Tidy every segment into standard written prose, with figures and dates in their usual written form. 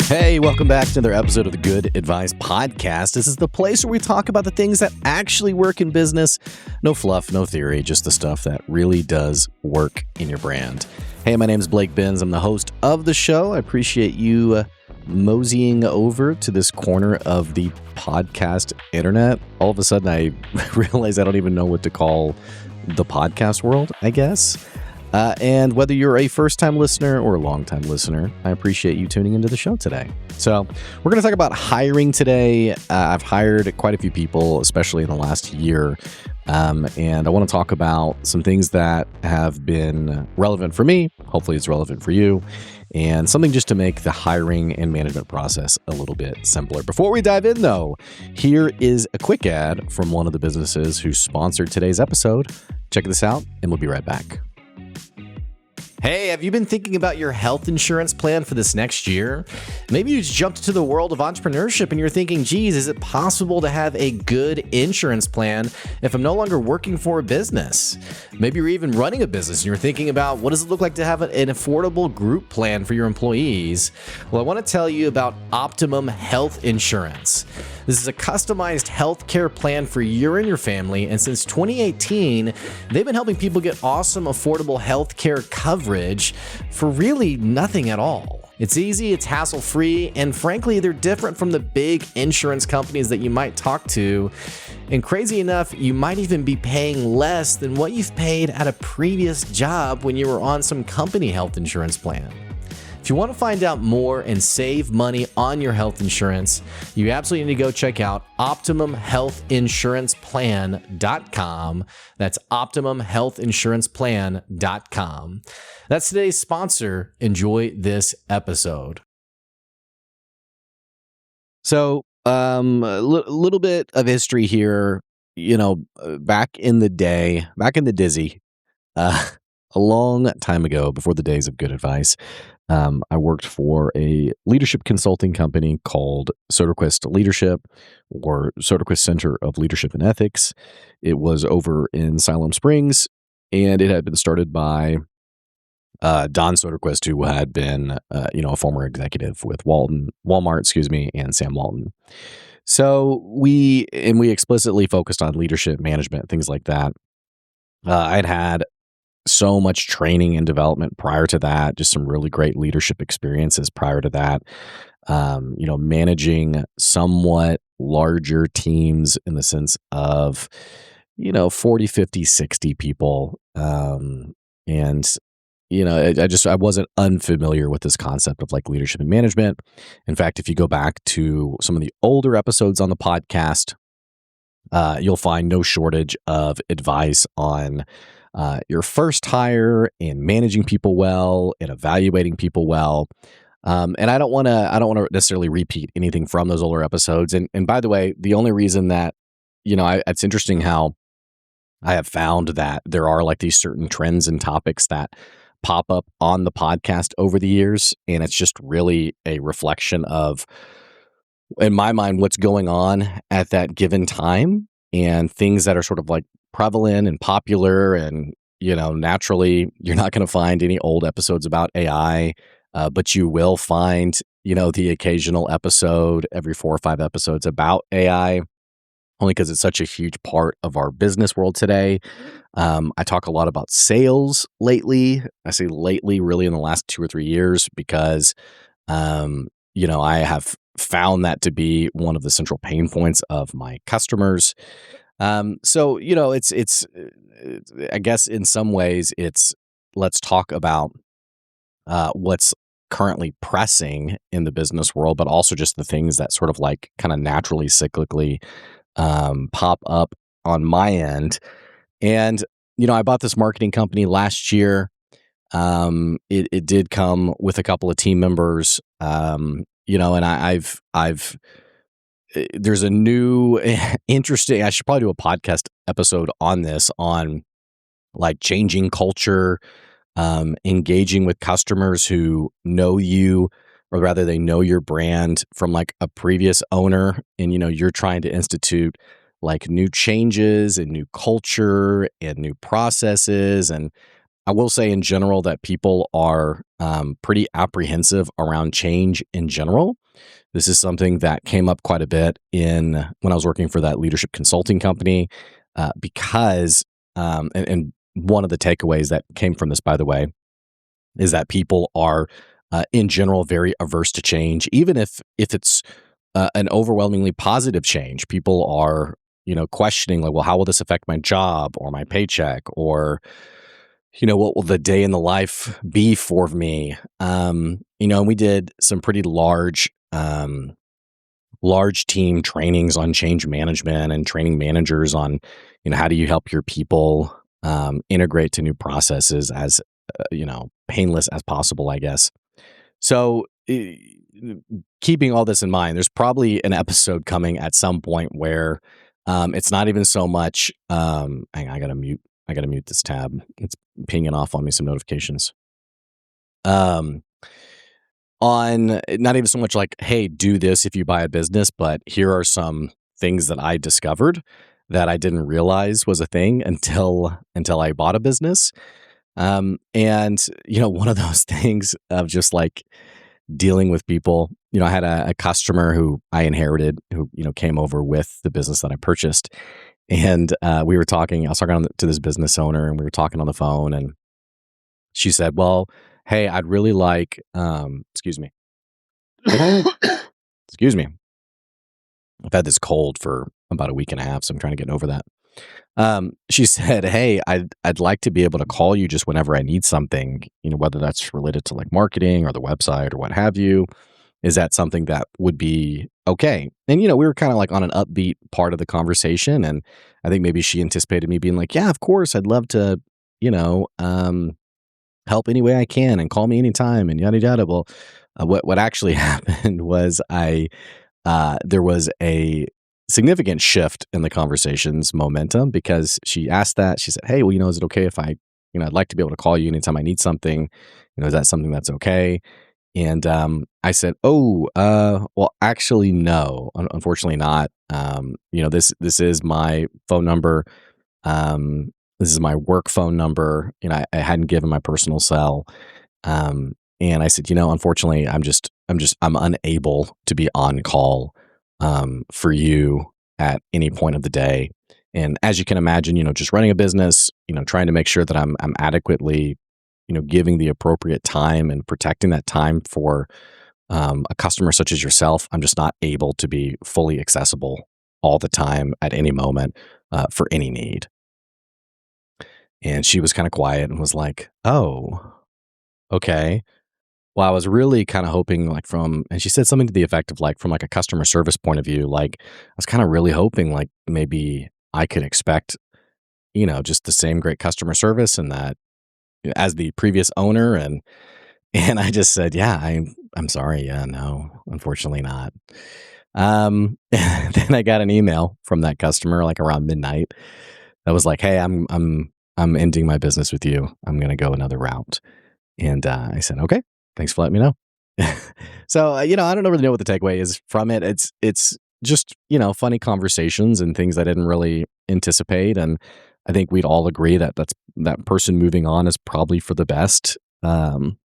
Hey, welcome back to another episode of the Good Advice Podcast. This is the place where we talk about the things that actually work in business. No fluff, no theory, just the stuff that really does work in your brand. Hey, my name is Blake Benz. I'm the host of the show. I appreciate you moseying over to this corner of the podcast internet. All of a sudden, I realize I don't even know what to call the podcast world, I guess. And whether you're a first-time listener or a long-time listener, I appreciate you tuning into the show today. So we're going to talk about hiring today. I've hired quite a few people, especially in the last year. And I want to talk about some things that have been relevant for me. Hopefully it's relevant for you. And something just to make the hiring and management process a little bit simpler. Before we dive in, though, here is a quick ad from one of the businesses who sponsored today's episode. Check this out, and we'll be right back. Hey, have you been thinking about your health insurance plan for this next year? Maybe you just jumped into the world of entrepreneurship and you're thinking, geez, is it possible to have a good insurance plan if I'm no longer working for a business? Maybe you're even running a business and you're thinking about what does it look like to have an affordable group plan for your employees? Well, I want to tell you about Optimum Health Insurance. This is a customized healthcare plan for you and your family, and since 2018, they've been helping people get awesome, affordable healthcare coverage for really nothing at all. It's easy, it's hassle-free, and frankly, they're different from the big insurance companies that you might talk to. And crazy enough, you might even be paying less than what you've paid at a previous job when you were on some company health insurance plan. If you want to find out more and save money on your health insurance, you absolutely need to go check out OptimumHealthInsurancePlan.com. That's OptimumHealthInsurancePlan.com. That's today's sponsor. Enjoy this episode. So, a little bit of history here. Back in the dizzy, a long time ago, before the days of Good Advice, I worked for a leadership consulting company called Soderquist Leadership, or Soderquist Center of Leadership and Ethics. It was over in Siloam Springs, and it had been started by Don Soderquist, who had been, a former executive with Walmart, and Sam Walton. So we explicitly focused on leadership management, things like that. I'd had so much training and development prior to that, just some really great leadership experiences prior to that. Managing somewhat larger teams in the sense of, 40, 50, 60 people. I wasn't unfamiliar with this concept of like leadership and management. In fact, if you go back to some of the older episodes on the podcast, you'll find no shortage of advice on your first hire and managing people well and evaluating people well. And I don't want to necessarily repeat anything from those older episodes. And by the way, the only reason that, it's interesting how I have found that there are like these certain trends and topics that pop up on the podcast over the years. And it's just really a reflection of, in my mind, what's going on at that given time and things that are sort of like prevalent and popular. And, naturally, you're not going to find any old episodes about AI, but you will find, the occasional episode every 4 or 5 episodes about AI, only because it's such a huge part of our business world today. I talk a lot about sales lately. I say lately, really in the last 2 or 3 years, because, I have found that to be one of the central pain points of my customers. So, it's I guess in some ways let's talk about, what's currently pressing in the business world, but also just the things that sort of like kind of naturally cyclically, pop up on my end. And, I bought this marketing company last year. It did come with a couple of team members, and there's a new interesting, I should probably do a podcast episode on this, on like changing culture, engaging with customers who know you, or rather they know your brand from like a previous owner. And, you're trying to institute like new changes and new culture and new processes. And I will say in general that people are pretty apprehensive around change in general. This is something that came up quite a bit in when I was working for that leadership consulting company, because and one of the takeaways that came from this, by the way, is that people are in general very averse to change, even if it's an overwhelmingly positive change. People are questioning like, well, how will this affect my job or my paycheck, or what will the day in the life be for me? And we did some pretty large team trainings on change management and training managers on, how do you help your people integrate to new processes as, painless as possible, I guess. So, keeping all this in mind, there's probably an episode coming at some point where it's not even so much. Hang on, I gotta mute. I gotta mute this tab. It's pinging off on me some notifications. Um, on not even so much like, hey, do this if you buy a business, but here are some things that I discovered that I didn't realize was a thing until I bought a business. And one of those things of just like dealing with people. I had a customer who I inherited who came over with the business that I purchased, and we were talking. I was talking to this business owner, and we were talking on the phone, and she said, "Well, hey, I'd really like." Excuse me. Excuse me. I've had this cold for about a week and a half, so I'm trying to get over that. She said, "Hey, I'd like to be able to call you just whenever I need something, whether that's related to like marketing or the website or what have you. Is that something that would be okay?" And we were kind of like on an upbeat part of the conversation, and I think maybe she anticipated me being like, "Yeah, of course, I'd love to, you know, um, help any way I can, and call me anytime, and yada yada." Well, what actually happened was there was a significant shift in the conversation's momentum because she asked that. She said, "Hey, well, is it okay if I'd like to be able to call you anytime I need something. Is that something that's okay?" And I said, "Oh, well, actually, no, unfortunately not. This is my phone number. This is my work phone number. I hadn't given my personal cell. And I said, unfortunately, I'm unable to be on call for you at any point of the day. And as you can imagine, just running a business, trying to make sure that I'm adequately, giving the appropriate time and protecting that time for a customer such as yourself. I'm just not able to be fully accessible all the time at any moment for any need." And she was kind of quiet and was like, "Oh, okay. Well, I was really kind of hoping and she said something to the effect of like, from like a customer service point of view, like I was kind of really hoping like maybe I could expect, just the same great customer service and that as the previous owner." And I just said, "Yeah, I'm sorry. Yeah, no, unfortunately not." Then I got an email from that customer like around midnight that was like, "Hey, I'm ending my business with you. I'm going to go another route." And I said, "Okay, thanks for letting me know." So, I don't really know what the takeaway is from it. It's just, funny conversations and things I didn't really anticipate. And I think we'd all agree that that person moving on is probably for the best,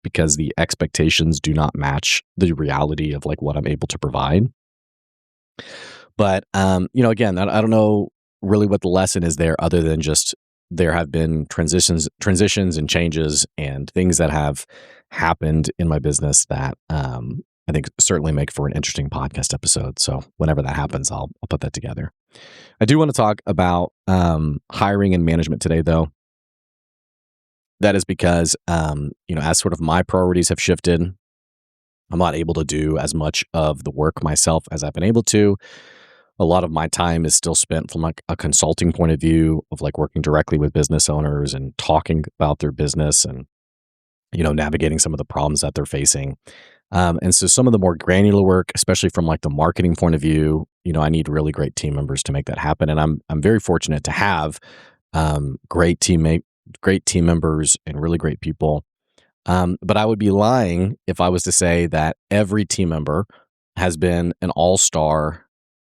because the expectations do not match the reality of like what I'm able to provide. But, again, I don't know really what the lesson is there other than just there have been transitions and changes and things that have happened in my business that I think certainly make for an interesting podcast episode. So whenever that happens, I'll put that together. I do want to talk about hiring and management today, though. That is because, as sort of my priorities have shifted, I'm not able to do as much of the work myself as I've been able to. A lot of my time is still spent from like a consulting point of view of like working directly with business owners and talking about their business and, navigating some of the problems that they're facing. And so some of the more granular work, especially from like the marketing point of view, I need really great team members to make that happen. And I'm very fortunate to have great team members and really great people. But I would be lying if I was to say that every team member has been an all-star,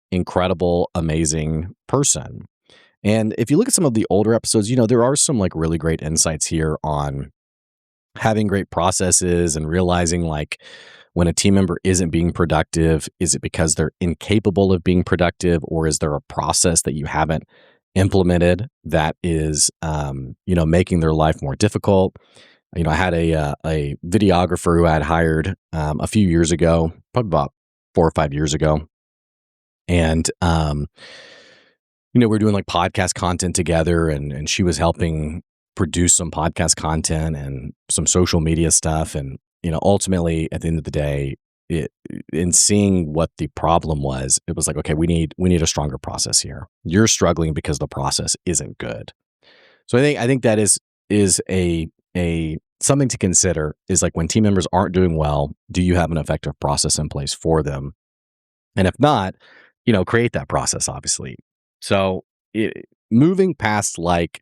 incredible, amazing person. And if you look at some of the older episodes, there are some like really great insights here on having great processes and realizing like when a team member isn't being productive, is it because they're incapable of being productive, or is there a process that you haven't implemented that is, making their life more difficult? I had a videographer who I had hired a few years ago, probably about 4 or 5 years ago, and we're doing like podcast content together, and she was helping produce some podcast content and some social media stuff. And, ultimately at the end of the day, in seeing what the problem was, it was like, okay, we need a stronger process here. You're struggling because the process isn't good. So I think that is a something to consider, is like when team members aren't doing well, do you have an effective process in place for them? And if not, create that process, obviously. So moving past like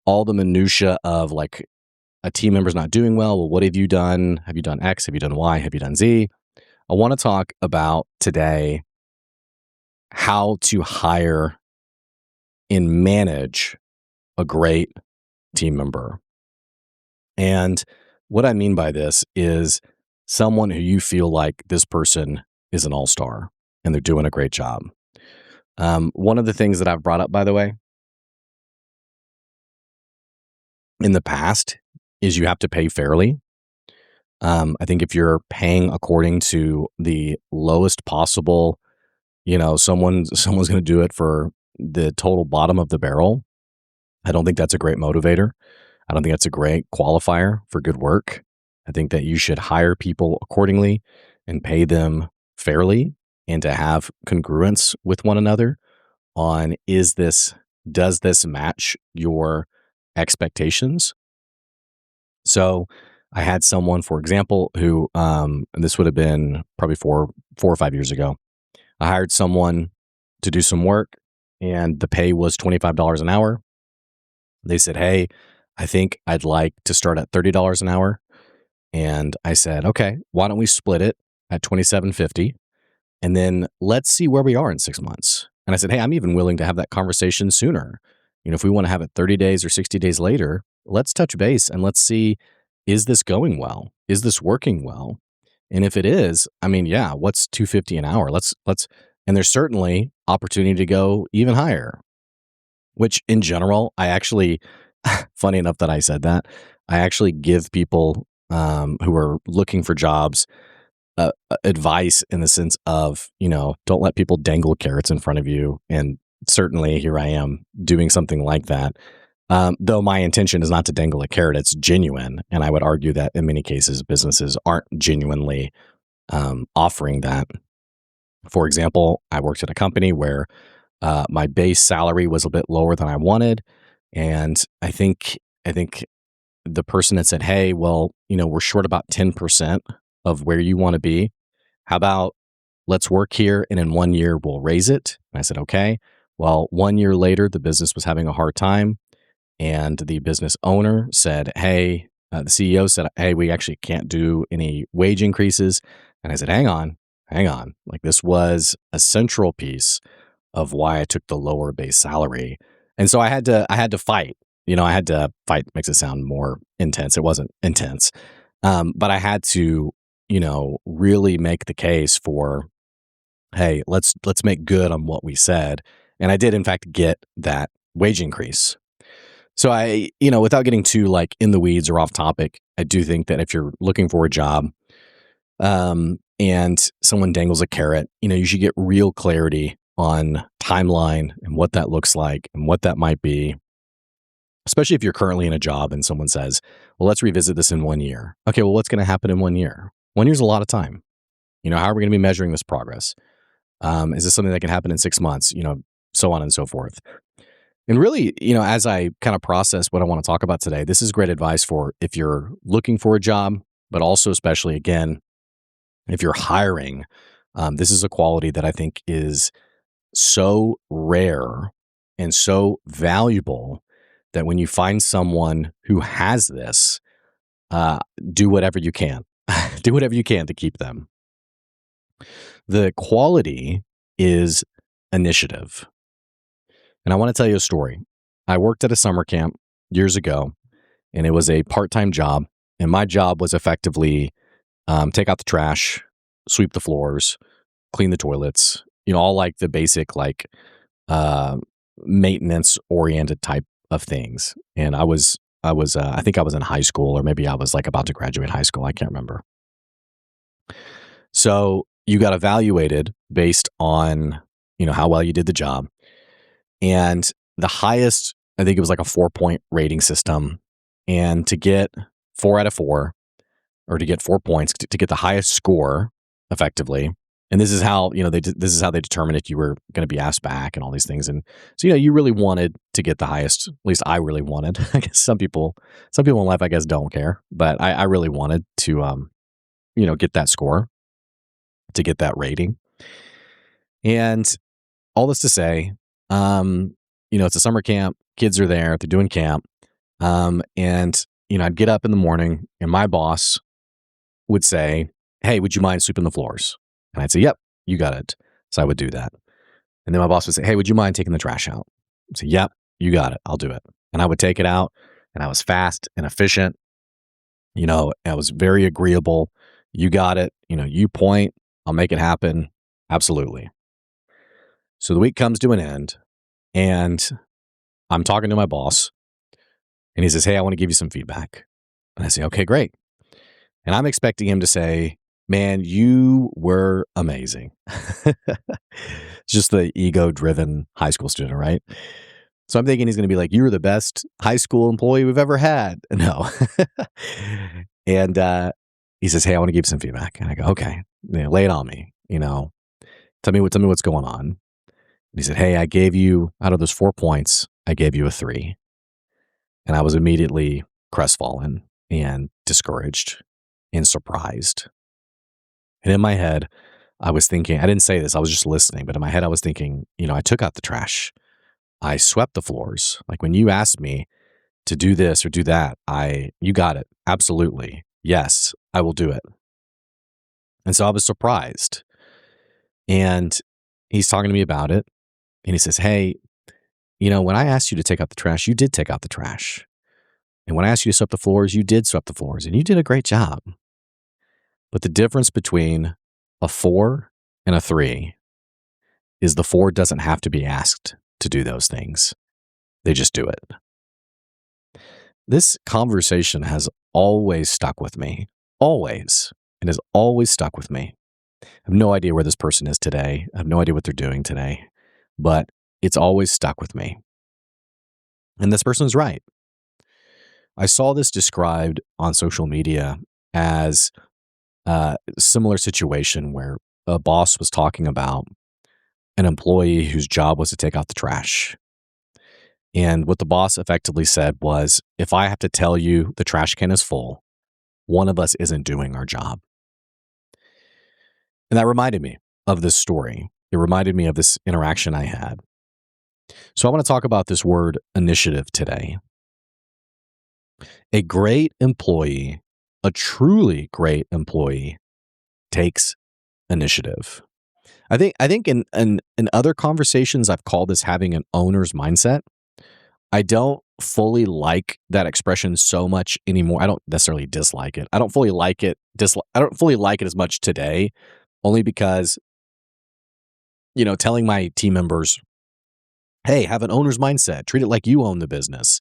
all the minutia of like a team member's not doing well, what have you done? Have you done X? Have you done Y? Have you done Z? I want to talk about today how to hire and manage a great team member. And what I mean by this is someone who you feel like this person is an all-star and they're doing a great job. One of the things that I've brought up, by the way, in the past is you have to pay fairly. I think if you're paying according to the lowest possible, someone's going to do it for the total bottom of the barrel. I don't think that's a great motivator. I don't think that's a great qualifier for good work. I think that you should hire people accordingly and pay them fairly, and to have congruence with one another on does this match your expectations? So I had someone, for example, who, and this would have been probably 4 or 5 years ago. I hired someone to do some work and the pay was $25 an hour. They said, "Hey, I think I'd like to start at $30 an hour." And I said, "Okay, why don't we split it at $27.50? And then let's see where we are in 6 months." And I said, "Hey, I'm even willing to have that conversation sooner. If we want to have it 30 days or 60 days later, let's touch base and let's see, is this going well? Is this working well? And if it is, I mean, yeah, what's 250 an hour? And there's certainly opportunity to go even higher," which in general, I actually, funny enough that I said that, I actually give people who are looking for jobs advice in the sense of, don't let people dangle carrots in front of you. And certainly here I am doing something like that. Though my intention is not to dangle a carrot, it's genuine. And I would argue that in many cases, businesses aren't genuinely offering that. For example, I worked at a company where my base salary was a bit lower than I wanted. And I think the person had said, "Hey, well, we're short about 10% of where you want to be. How about let's work here and in 1 year we'll raise it?" And I said, "Okay." Well, 1 year later, the business was having a hard time. And the business owner said, "Hey," the CEO said, "Hey, we actually can't do any wage increases." And I said, hang on. Like, this was a central piece of why I took the lower base salary. And so I had to fight. I had to fight, makes it sound more intense. It wasn't intense. But I had to, really make the case for, hey, let's make good on what we said. And I did in fact get that wage increase. So without getting too like in the weeds or off topic, I do think that if you're looking for a job, and someone dangles a carrot, you should get real clarity on timeline and what that looks like and what that might be. Especially if you're currently in a job and someone says, "Well, let's revisit this in 1 year." Okay, well, what's going to happen in 1 year? 1 year's a lot of time. How are we going to be measuring this progress? Is this something that can happen in 6 months? So on and so forth. And really, as I kind of process what I want to talk about today, this is great advice for if you're looking for a job, but also especially, again, if you're hiring. This is a quality that I think is so rare and so valuable that when you find someone who has this, do whatever you can. Do whatever you can to keep them. The quality is initiative. And I want to tell you a story. I worked at a summer camp years ago, and it was a part-time job. And my job was effectively take out the trash, sweep the floors, clean the toilets, all like the basic uh, maintenance oriented type of things. And I think I was in high school, or maybe I was like about to graduate high school. I can't remember. So you got evaluated based on, how well you did the job. And the highest, I think it was like a 4-point rating system. And to get 4 out of 4, or to get 4 points, to get the highest score effectively. And this is how, this is how they determine if you were going to be asked back and all these things. And so, you really wanted to get the highest, at least I really wanted. I guess some people in life, I guess, don't care, but I really wanted to, get that score, to get that rating. And all this to say, it's a summer camp. Kids are there. They're doing camp. And, I'd get up in the morning and my boss would say, "Hey, would you mind sweeping the floors?" And I'd say, "Yep, you got it." So I would do that. And then my boss would say, "Hey, would you mind taking the trash out?" I'd say, "Yep, you got it. I'll do it." And I would take it out, and I was fast and efficient. I was very agreeable. "You got it. You point, I'll make it happen." Absolutely. So the week comes to an end, and I'm talking to my boss, and he says, "Hey, I want to give you some feedback." And I say, "Okay, great." And I'm expecting him to say, "Man, you were amazing." Just the ego-driven high school student, right? So I'm thinking he's going to be like, "You were the best high school employee we've ever had." No. And he says, "Hey, I want to give you some feedback." And I go, "Okay, lay it on me. Tell me what's going on." And he said, "Hey, I gave you, out of those 4 points, I gave you a 3." And I was immediately crestfallen and discouraged and surprised. And in my head, I was thinking, I didn't say this, I was just listening, but in my head, I was thinking, I took out the trash. I swept the floors. Like when you asked me to do this or do that, you got it. Absolutely. Yes, I will do it. And so I was surprised. And he's talking to me about it. And he says, "Hey, when I asked you to take out the trash, you did take out the trash. And when I asked you to sweep the floors, you did sweep the floors. And you did a great job. But the difference between a 4 and a 3 is the 4 doesn't have to be asked to do those things. They just do it." This conversation has always stuck with me. Always. It has always stuck with me. I have no idea where this person is today. I have no idea what they're doing today. But it's always stuck with me. And this person is right. I saw this described on social media as a similar situation where a boss was talking about an employee whose job was to take out the trash. And what the boss effectively said was, "If I have to tell you the trash can is full, one of us isn't doing our job." And that reminded me of this story. It reminded me of this interaction I had. So I want to talk about this word initiative today. A great employee, a truly great employee, takes initiative. I think in other conversations, I've called this having an owner's mindset. I don't fully like that expression so much anymore. I don't necessarily dislike it. I don't fully like it. I don't fully like it as much today, only because, telling my team members, "Hey, have an owner's mindset. Treat it like you own the business."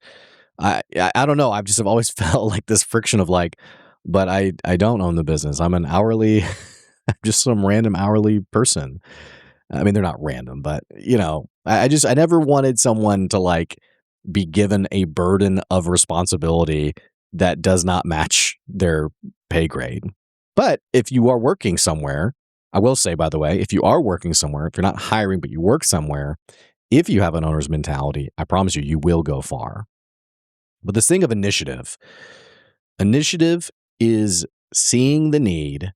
I don't know. I've always felt like this friction of like, but I don't own the business. I'm an hourly, I'm just some random hourly person. I mean, they're not random, but I never wanted someone to like be given a burden of responsibility that does not match their pay grade. But if you are working somewhere, I will say, by the way, if you are working somewhere, if you're not hiring, but you work somewhere, if you have an owner's mentality, I promise you, you will go far. But this thing of initiative is seeing the need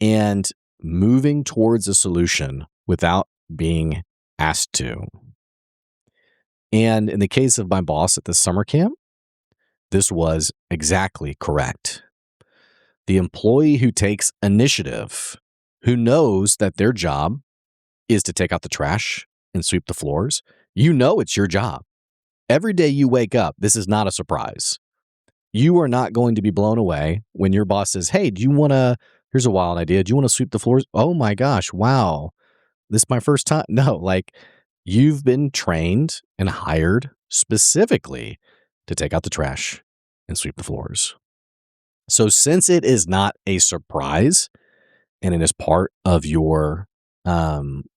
and moving towards a solution without being asked to. And in the case of my boss at the summer camp, this was exactly correct. The employee who takes initiative, who knows that their job is to take out the trash and sweep the floors, You know it's your job. Every day you wake up, this is not a surprise. You are not going to be blown away when your boss says, hey, here's a wild idea. Do you want to sweep the floors? Oh my gosh, wow. This is my first time. No, like you've been trained and hired specifically to take out the trash and sweep the floors. So since it is not a surprise and it is part of your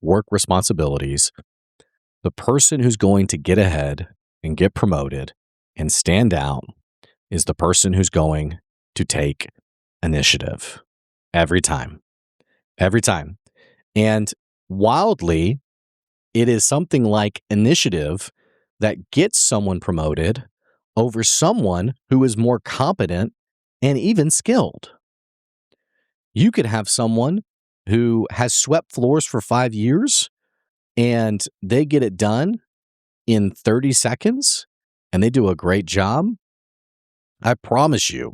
work responsibilities, the person who's going to get ahead and get promoted and stand out is the person who's going to take initiative every time. Every time. And wildly, it is something like initiative that gets someone promoted over someone who is more competent and even skilled. You could have someone who has swept floors for 5 years and they get it done in 30 seconds and they do a great job. I promise you,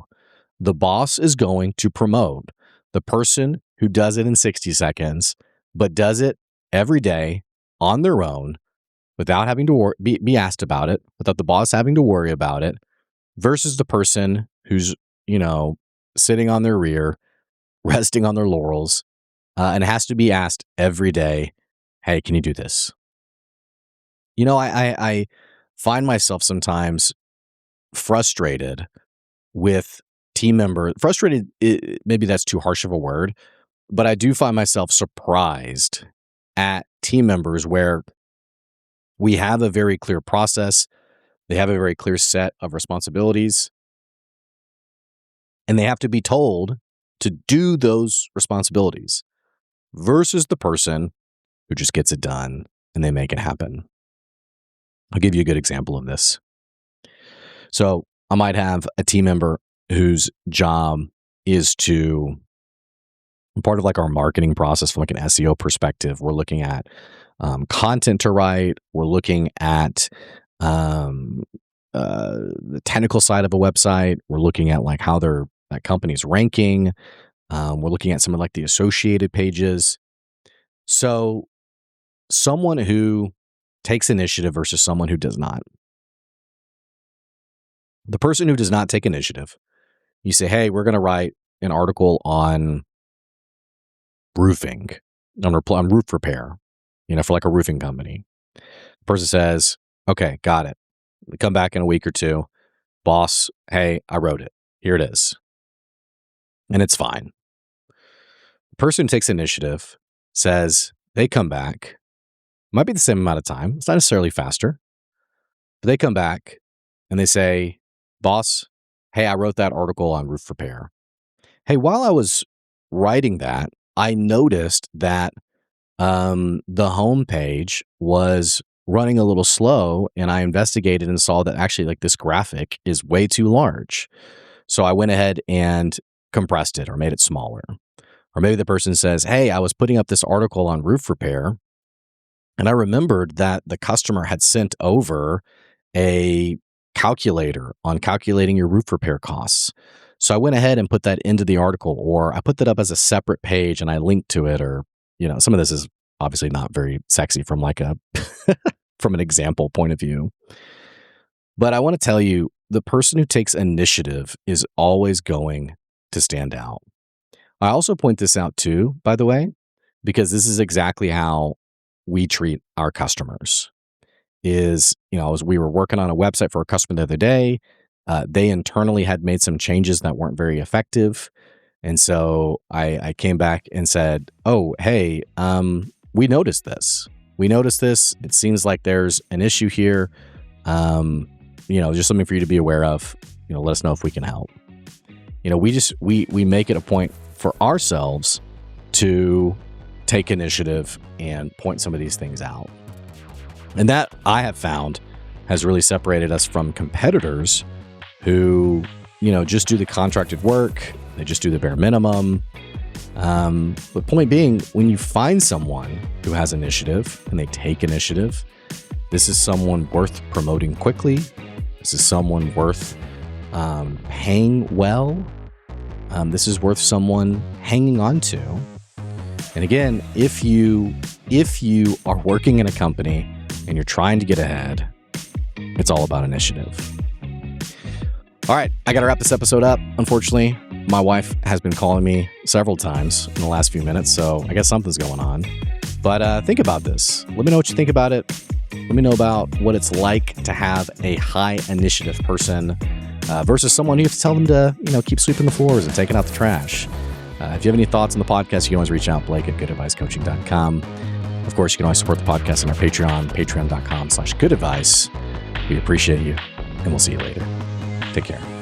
the boss is going to promote the person who does it in 60 seconds, but does it every day on their own without having to be asked about it, without the boss having to worry about it, versus the person who's, sitting on their rear, resting on their laurels, and has to be asked every day, hey, can you do this? I find myself sometimes frustrated with team members. Frustrated, maybe that's too harsh of a word, but I do find myself surprised at team members where we have a very clear process. They have a very clear set of responsibilities, and they have to be told to do those responsibilities versus the person who just gets it done and they make it happen. I'll give you a good example of this. So I might have a team member whose job is to, part of like our marketing process from like an SEO perspective, we're looking at content to write. We're looking at the technical side of a website. We're looking at like how that company's ranking. We're looking at some of like the associated pages. So someone who takes initiative versus someone who does not. The person who does not take initiative, you say, hey, we're going to write an article on roofing, on roof repair, for like a roofing company. The person says, okay, got it. We come back in a week or two. Boss, hey, I wrote it. Here it is. And it's fine. The person who takes initiative says they come back. Might be the same amount of time. It's not necessarily faster. But they come back and they say, boss, hey, I wrote that article on roof repair. Hey, while I was writing that, I noticed that the homepage was running a little slow, and I investigated and saw that actually like this graphic is way too large. So I went ahead and compressed it or made it smaller. Or maybe the person says, hey, I was putting up this article on roof repair, and I remembered that the customer had sent over a calculator on calculating your roof repair costs. So I went ahead and put that into the article, or I put that up as a separate page and I linked to it, or, some of this is obviously not very sexy from like from an example point of view. But I want to tell you, the person who takes initiative is always going to stand out. I also point this out too, by the way, because this is exactly how we treat our customers. As we were working on a website for a customer the other day, they internally had made some changes that weren't very effective. And so I came back and said, oh, hey, we noticed this. It seems like there's an issue here. Just something for you to be aware of. Let us know if we can help. We make it a point for ourselves to take initiative and point some of these things out. And that, I have found, has really separated us from competitors who, just do the contracted work. They just do the bare minimum. The point being, when you find someone who has initiative and they take initiative, this is someone worth promoting quickly. This is someone worth paying well. This is worth someone hanging on to. And again, if you are working in a company and you're trying to get ahead, it's all about initiative. All right, I got to wrap this episode up. Unfortunately, my wife has been calling me several times in the last few minutes, so I guess something's going on. But think about this. Let me know what you think about it. Let me know about what it's like to have a high initiative person versus someone you have to tell them to, keep sweeping the floors and taking out the trash. If you have any thoughts on the podcast, you can always reach out, Blake at goodadvicecoaching.com. Of course, you can always support the podcast on our Patreon, patreon.com/goodadvice. We appreciate you, and we'll see you later. Take care.